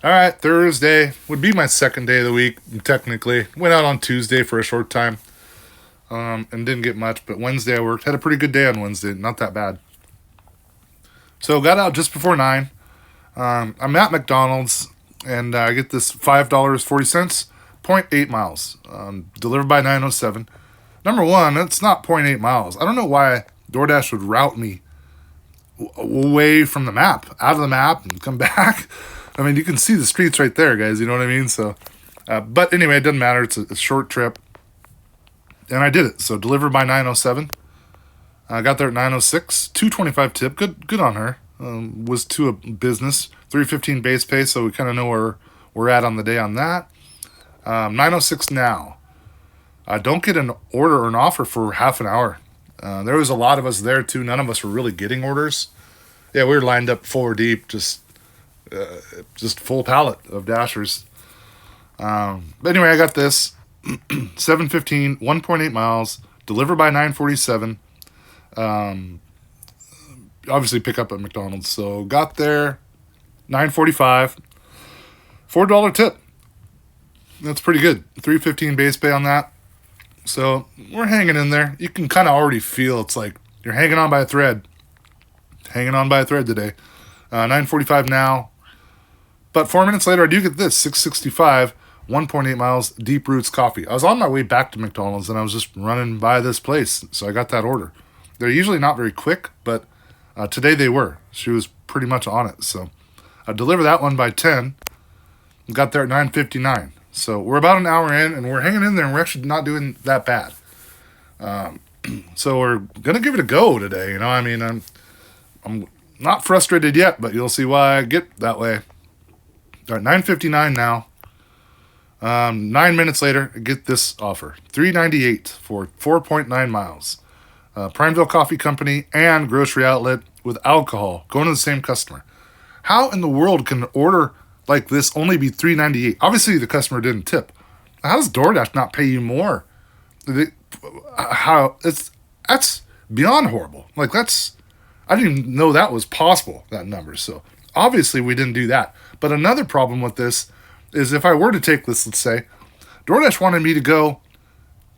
All right, Thursday would be my second day of the week, technically. Went out on Tuesday for a short time and didn't get much, but Wednesday I worked. Had a pretty good day on Wednesday, not that bad. So got out just before 9. I'm at McDonald's and I get this $5.40, point 0.8 miles, delivered by 907. Number one, that's not point 0.8 miles. I don't know why DoorDash would route me away from the map, out of the map, and come back. I mean, you can see the streets right there, guys. You know what I mean? So, but anyway, it doesn't matter. It's a short trip, and I did it. So delivered by 907. I got there at 906. 225 tip. Good on her. Was to a business. 315 base pay. So we kind of know where we're at on the day on that. 906 now. I don't get an order or an offer for half an hour. There was a lot of us there too. None of us were really getting orders. Yeah, we were lined up 4 deep, just full pallet of dashers. But anyway, I got this 715, 1.8 miles, delivered by 947. Um, Obviously, pick up at McDonald's. So got there 9:45, $4 tip. That's pretty good. 315 base pay on that. So we're hanging in there. You can kind of already feel it's like you're hanging on by a thread. Hanging on by a thread today. 9:45 now. But 4 minutes later, I do get this 665, 1.8 miles, Deep Roots Coffee. I was on my way back to McDonald's and I was just running by this place. So I got that order. They're usually not very quick, but today they were. She was pretty much on it. So I delivered that one by 10. Got there at 9:59. So we're about an hour in and we're hanging in there and we're actually not doing that bad. So we're going to give it a go today. You know, I mean, I'm not frustrated yet, but you'll see why I get that way. All right, 9:59 now. 9 minutes later, I get this offer. $3.98 for 4.9 miles. Prineville Coffee Company and grocery outlet with alcohol going to the same customer. How in the world can an order like this only be $3.98? Obviously, the customer didn't tip. How does DoorDash not pay you more? That's beyond horrible. Like I didn't even know that was possible. That number. So obviously we didn't do that. But another problem with this is if I were to take this, let's say, DoorDash wanted me to go.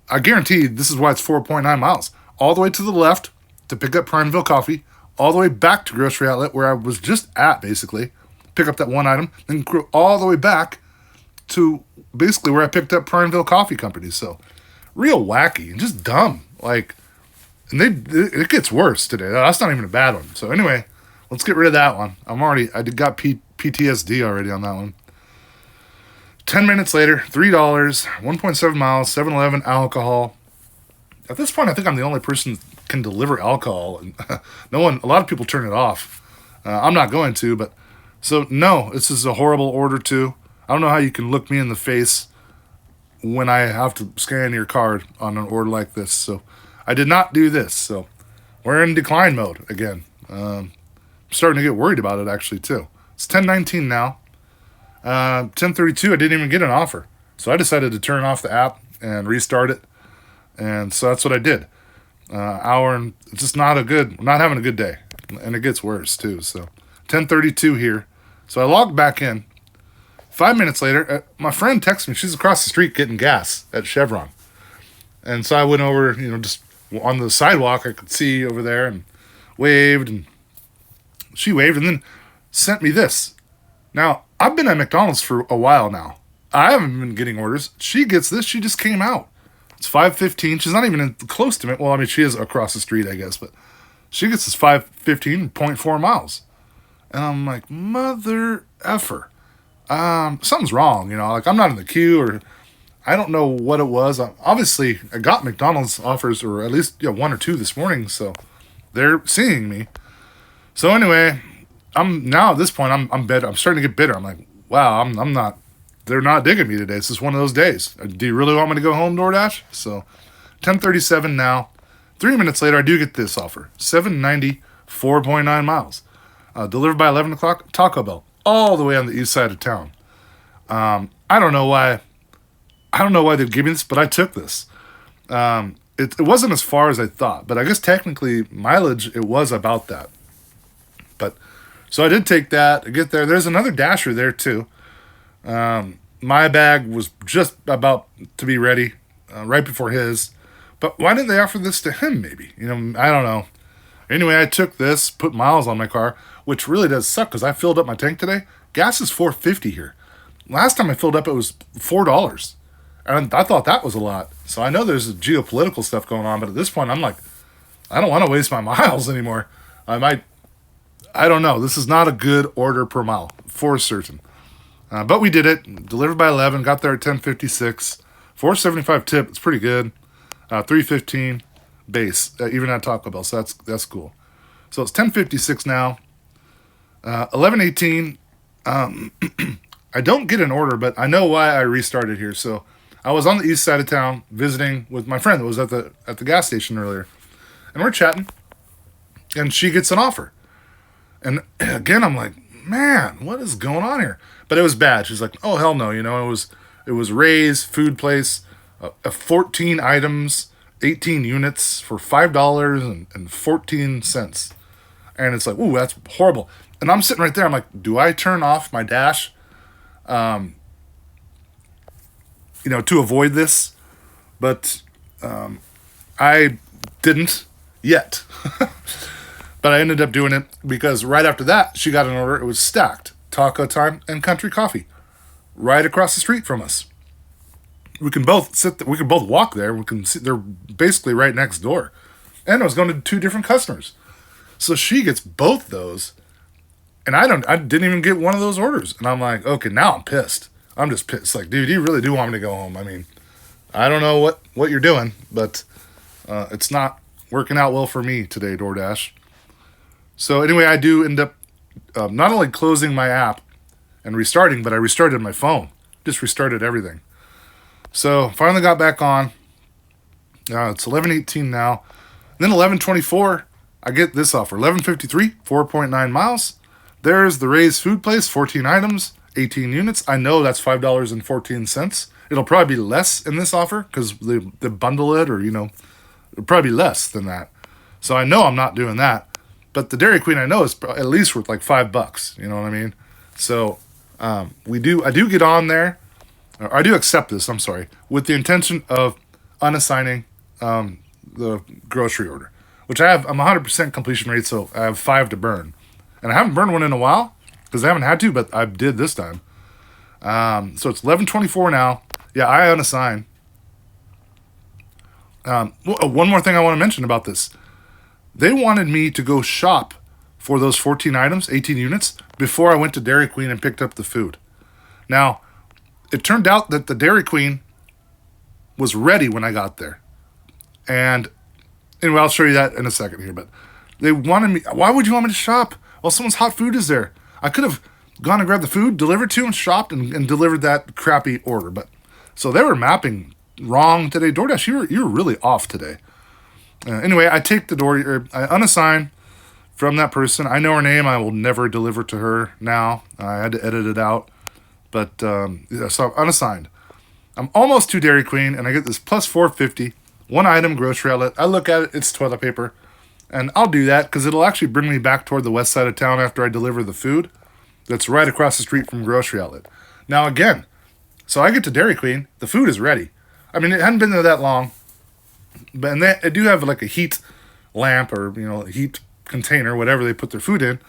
I guarantee this is why it's 4.9 miles. All the way to the left to pick up Prineville Coffee, all the way back to Grocery Outlet where I was just at, basically, pick up that one item, then go all the way back to basically where I picked up Prineville Coffee Company. So, real wacky and just dumb. Like, and it gets worse today. That's not even a bad one. So anyway, let's get rid of that one. I got PTSD already on that one. 10 minutes later, $3, 1.7 miles, 7-Eleven alcohol. At this point, I think I'm the only person that can deliver alcohol. And a lot of people turn it off. I'm not going to, but so no, this is a horrible order too. I don't know how you can look me in the face when I have to scan your card on an order like this. So I did not do this. So we're in decline mode again. I'm starting to get worried about it actually too. It's 10:19 now. 10:32, I didn't even get an offer. So I decided to turn off the app and restart it. And so that's what I did. Hour and it's just not having a good day. And it gets worse too. So 10:32 here. So I logged back in. 5 minutes later, my friend texts me. She's across the street getting gas at Chevron. And so I went over, just on the sidewalk I could see over there and waved. And she waved and then sent me this. Now, I've been at McDonald's for a while now. I haven't been getting orders. She gets this. She just came out. It's 5:15. She's not even close to me. Well, I mean, she is across the street, I guess. But she gets this 5:15, 0.4 miles. And I'm like, mother effer. Something's wrong, like I'm not in the queue or I don't know what it was. Obviously, I got McDonald's offers or at least one or two this morning, so they're seeing me. So anyway, I'm now at this point I'm bitter. I'm starting to get bitter. I'm like, wow, I'm not. They're not digging me today. It's just one of those days. Do you really want me to go home, DoorDash? So, 10:37 now. 3 minutes later, I do get this offer. 790, 4.9 miles. Delivered by 11 o'clock, Taco Bell, all the way on the east side of town. I don't know why. I don't know why they'd give me this, but I took this. It wasn't as far as I thought, but I guess technically mileage, it was about that. But so I did take that. I get there. There's another dasher there too. My bag was just about to be ready right before his. But why didn't they offer this to him, maybe? I don't know. Anyway, I took this, put miles on my car, which really does suck because I filled up my tank today. Gas is $4.50 here. Last time I filled up, it was $4. And I thought that was a lot. So I know there's geopolitical stuff going on, but at this point, I'm like, I don't want to waste my miles anymore. I don't know. This is not a good order per mile, for certain. But we did it. Delivered by 11. Got there at 10:56. $4.75 tip. It's pretty good. $3.15 base, even at Taco Bell. So that's cool. So it's 10:56 now. 11:18. I don't get an order, but I know why I restarted here. So I was on the east side of town visiting with my friend that was at the gas station earlier, and we're chatting, and she gets an offer, and again I'm like, man, what is going on here? But it was bad. She's like, oh hell no, it was Ray's food place, 14 items, 18 units for $5.14, and it's like, ooh, that's horrible. And I'm sitting right there. I'm like, do I turn off my dash, to avoid this? But I didn't yet. But I ended up doing it because right after that, she got an order. It was stacked. Taco Time and Country Coffee, right across the street from us. We can both we can both walk there. We can they're basically right next door. And I was going to two different customers. So she gets both those. And I didn't even get one of those orders. And I'm like, okay, now I'm pissed. I'm just pissed. Like, dude, you really do want me to go home. I mean, I don't know what you're doing, but it's not working out well for me today, DoorDash. So anyway, I do end up not only closing my app and restarting, but I restarted my phone. Just restarted everything. So finally got back on. It's 11:18 now. And then 11:24, I get this offer. 11:53, 4.9 miles. There's the Ray's Food Place, 14 items, 18 units. I know that's $5.14. It'll probably be less in this offer because they bundle it, or, it'll probably be less than that. So I know I'm not doing that. But the Dairy Queen I know is at least worth like $5. You know what I mean? So I do get on there. Or I do accept this, I'm sorry, with the intention of unassigning the grocery order, which I'm 100% completion rate, so I have 5 to burn. And I haven't burned one in a while because I haven't had to, but I did this time. So it's 11:24 now. Yeah, I unassign. One more thing I want to mention about this. They wanted me to go shop for those 14 items, 18 units, before I went to Dairy Queen and picked up the food. Now, it turned out that the Dairy Queen was ready when I got there. And anyway, I'll show you that in a second here. But they wanted me. Why would you want me to shop? Well, someone's hot food is there. I could have gone and grabbed the food, delivered to, and shopped and delivered that crappy order. But so they were mapping wrong today. DoorDash, you were really off today. Anyway, I take the I unassign from that person. I know her name. I will never deliver to her now. I had to edit it out. But so I'm unassigned. I'm almost to Dairy Queen, and I get this plus $4.50, one item grocery outlet. I look at it, it's toilet paper. And I'll do that because it'll actually bring me back toward the west side of town after I deliver the food. That's right across the street from grocery outlet. Now again, so I get to Dairy Queen, the food is ready. I mean, it hadn't been there that long, but they do have like a heat lamp or a heat container, whatever they put their food in.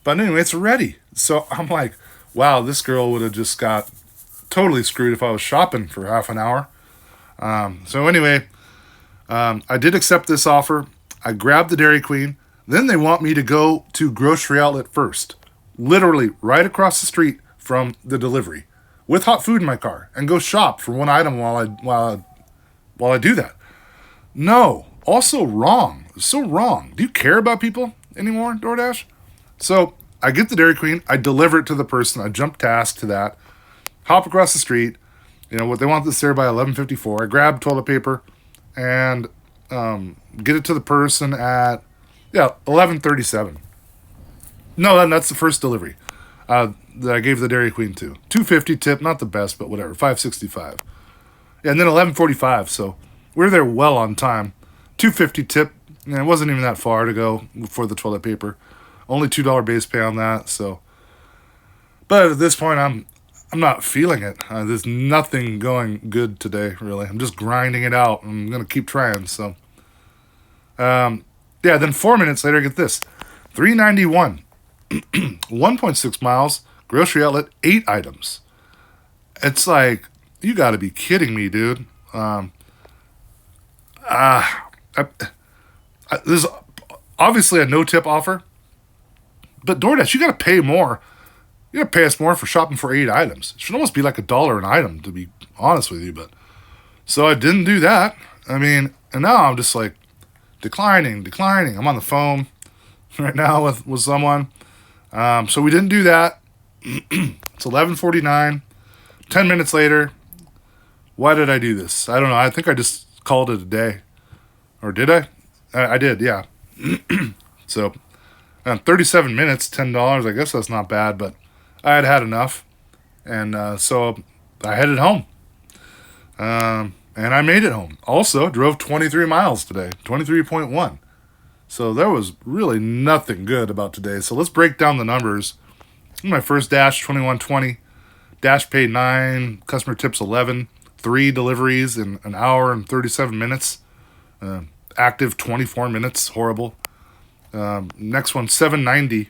But anyway, it's ready. So I'm like, wow, this girl would have just got totally screwed if I was shopping for half an hour. So anyway, I did accept this offer. I grabbed the Dairy Queen. Then they want me to go to grocery outlet first, literally right across the street from the delivery, with hot food in my car, and go shop for one item while I do that. No, also wrong. So wrong. Do you care about people anymore, DoorDash? So I get the Dairy Queen. I deliver it to the person. I jump task to that. Hop across the street. What they want this there by 11:54. I grab toilet paper and get it to the person at 11:37. No, that's the first delivery that I gave the Dairy Queen to. $2.50 tip, not the best, but whatever. $5.65. Yeah, and then 11:45. So we're there well on time. $2.50 tip. And it wasn't even that far to go for the toilet paper. Only $2 base pay on that. So, but at this point, I'm not feeling it. There's nothing going good today, really. I'm just grinding it out. I'm going to keep trying. So, yeah, then 4 minutes later, get this 391, 1.6 miles, grocery outlet, 8 items. It's like, you got to be kidding me, dude. There's obviously a no tip offer, but DoorDash, you got to pay more. You got to pay us more for shopping for 8 items. It should almost be like $1 an item, to be honest with you. But so I didn't do that. I mean, and now I'm just like declining. I'm on the phone right now with someone. So we didn't do that. It's 11:49. 10 minutes later. Why did I do this? I don't know. I think I just called it a day. Or did I? I did, yeah. So, 37 minutes, $10. I guess that's not bad, but I had had enough. And so I headed home. And I made it home. Also, drove 23 miles today, 23.1. So there was really nothing good about today. So let's break down the numbers. My first dash, 2120. Dash paid 9, customer tips 11. 3 deliveries in an hour and 37 minutes. Active 24 minutes, horrible. Next one, $7.90.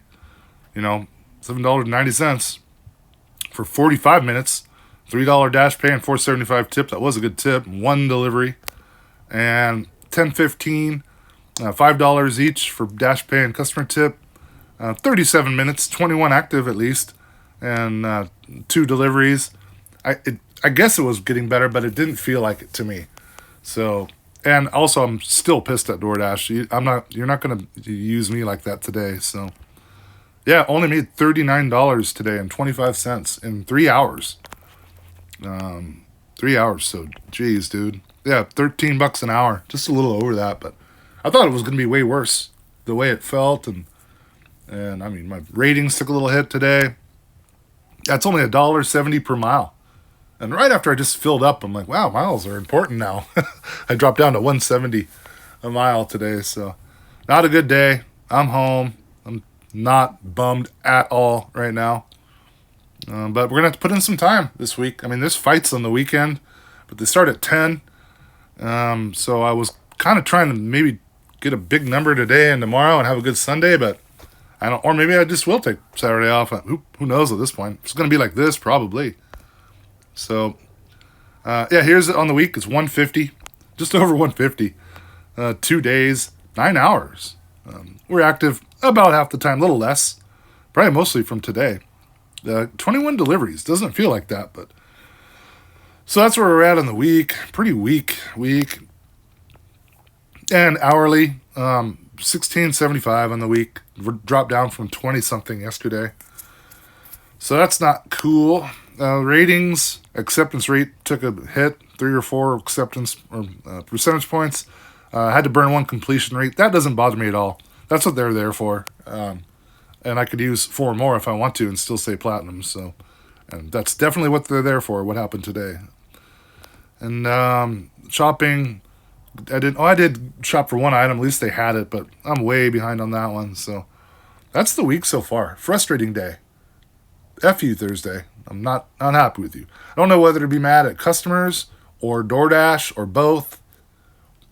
$7.90 for 45 minutes. $3 dash pay and $4.75 tip. That was a good tip. 1 delivery. And $10.15, $5 each for dash pay and customer tip. 37 minutes, 21 active at least, and 2 deliveries. I guess it was getting better, but it didn't feel like it to me. So, and also I'm still pissed at DoorDash. You're not going to use me like that today. So, yeah, only made $39 today and 25 cents in 3 hours. 3 hours. So, geez, dude. Yeah, $13 an hour, just a little over that. But I thought it was going to be way worse. The way it felt, and I mean, my ratings took a little hit today. That's only $1.70 per mile. And right after I just filled up, I'm like, wow, miles are important now. I dropped down to $1.70 a mile today. So not a good day. I'm home. I'm not bummed at all right now. But we're going to have to put in some time this week. I mean, there's fights on the weekend, but they start at 10. So I was kind of trying to maybe get a big number today and tomorrow and have a good Sunday, but I don't, or maybe I just will take Saturday off. Who knows at this point? It's going to be like this probably. So, yeah, here's it on the week. It's 150, just over 150. 2 days, 9 hours. We're active about half the time, a little less, probably mostly from today. 21 deliveries. Doesn't feel like that, but so that's where we're at on the week. Pretty weak week. And hourly, 16.75 on the week. We're dropped down from 20 something yesterday. So that's not cool. Ratings, acceptance rate took a hit, 3 or 4 acceptance or percentage points. Had to burn 1 completion rate. That doesn't bother me at all. That's what they're there for. And I could use 4 more if I want to and still say platinum. So, and that's definitely what they're there for. What happened today? And shopping, I did shop for 1 item. At least they had it, but I'm way behind on that one. So that's the week so far. Frustrating day. F you, Thursday. I'm not happy with you. I don't know whether to be mad at customers or DoorDash or both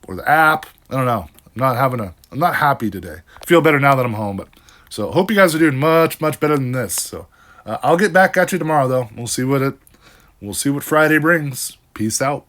or the app. I don't know. I'm not happy today. I feel better now that I'm home, but so hope you guys are doing much, much better than this. So I'll get back at you tomorrow though. We'll see what Friday brings. Peace out.